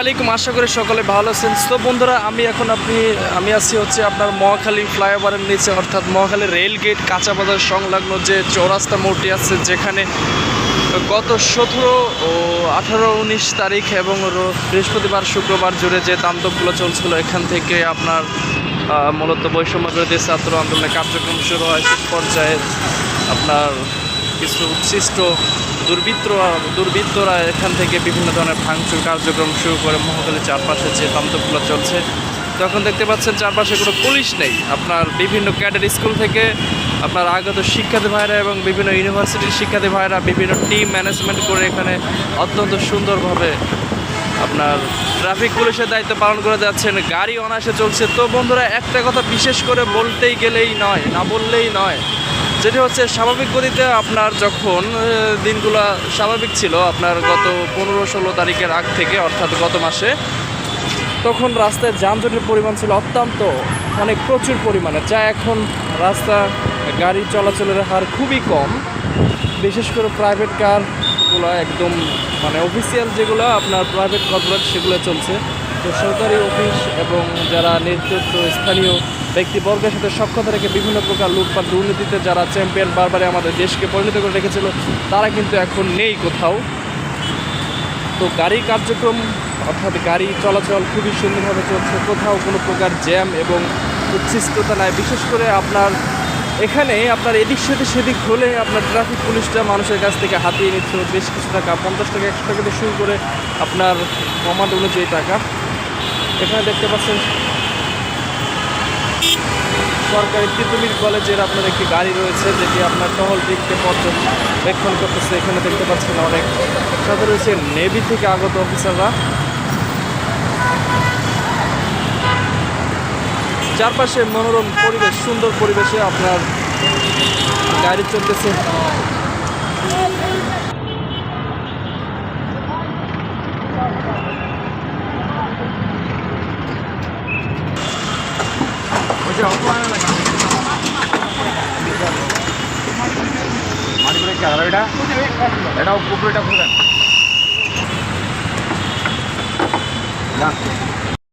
আলাইকুম, আশা করি সকলে ভালো আছেন। তো বন্ধুরা, আমি আছি হচ্ছে আপনার মহাখালী ফ্লাইওভারের নিচে, অর্থাৎ মহাখালী রেল গেট কাঁচা বাজার সংলগ্ন যে চৌরাস্তা মোড়টি আছে, যেখানে গত 17, 18, 19 তারিখ এবং বৃহস্পতিবার, শুক্রবার জুড়ে যে তাণ্ডবগুলো চলছিল, এখান থেকে আপনার মূলত বৈষম্য বিরোধী ছাত্র আন্দোলনের কার্যক্রম শুরু হয়। শেষ পর্যায়ে আপনার কিছু উচ্ছিষ্ট দুর্বৃত্তরা এখান থেকে বিভিন্ন ধরনের ভাঙচুর কার্যক্রম শুরু করে মহাখালীর চারপাশে যে তাণ্ডবগুলো চলছে। তখন দেখতে পাচ্ছেন চারপাশে কোনো পুলিশ নেই। আপনার বিভিন্ন ক্যাডেট স্কুল থেকে আপনার আগত শিক্ষার্থী ভাইরা এবং বিভিন্ন ইউনিভার্সিটির শিক্ষার্থী ভাইরা বিভিন্ন টিম ম্যানেজমেন্ট করে এখানে অত্যন্ত সুন্দরভাবে আপনার ট্রাফিক পুলিশের দায়িত্ব পালন করে যাচ্ছেন। গাড়ি অনায়াসে চলছে। তো বন্ধুরা, একটা কথা বিশেষ করে বলতেই গেলেই নয়, না বললেই নয়, যেটি হচ্ছে স্বাভাবিক গতিতে আপনার যখন দিনগুলো স্বাভাবিক ছিল, আপনার গত 15-16 তারিখের আগ থেকে, অর্থাৎ গত মাসে, তখন রাস্তায় যানজটের পরিমাণ ছিল অত্যন্ত প্রচুর পরিমাণে, যা এখন রাস্তা গাড়ি চলাচলের হার খুবই কম। বিশেষ করে প্রাইভেট কারগুলো একদম অফিসিয়াল যেগুলো আপনার প্রাইভেট কর্পোরেট, সেগুলো চলছে। তো সরকারি অফিস এবং যারা নেতৃত্ব স্থানীয় ব্যক্তিবর্গের সাথে সক্ষতা রেখে বিভিন্ন প্রকার লুটপাট দুর্নীতিতে যারা চ্যাম্পিয়ন বারবারই আমাদের দেশকে পরিণত করে রেখেছিল, তারা কিন্তু এখন নেই কোথাও। তো গাড়ি কার্যক্রম অর্থাৎ গাড়ি চলাচল খুবই সুন্দরভাবে চলছে। কোথাও কোনো প্রকার জ্যাম এবং উচ্ছিষ্টতা নাই। বিশেষ করে আপনার এখানে আপনার এদিক সেদিক হলে আপনার ট্রাফিক পুলিশটা মানুষের কাছ থেকে হাতিয়ে নিচ্ছে বেশ কিছু টাকা, 50 টাকা 100 টাকা দিয়ে শুরু করে আপনার কমান্ড অনুযায়ী টাকা। এখানে দেখতে পাচ্ছেন সরকারি তিতুমির কলেজের আপনার একটি গাড়ি রয়েছে, যেটি আপনার টহল দিককে পর্যবেক্ষণ করতেছে। এখানে দেখতে পাচ্ছেন অনেক সাথে রয়েছে নেভি থেকে আগত অফিসাররা। চারপাশে মনোরম পরিবেশ, সুন্দর পরিবেশে আপনার গাড়ি চলতেছে। এটা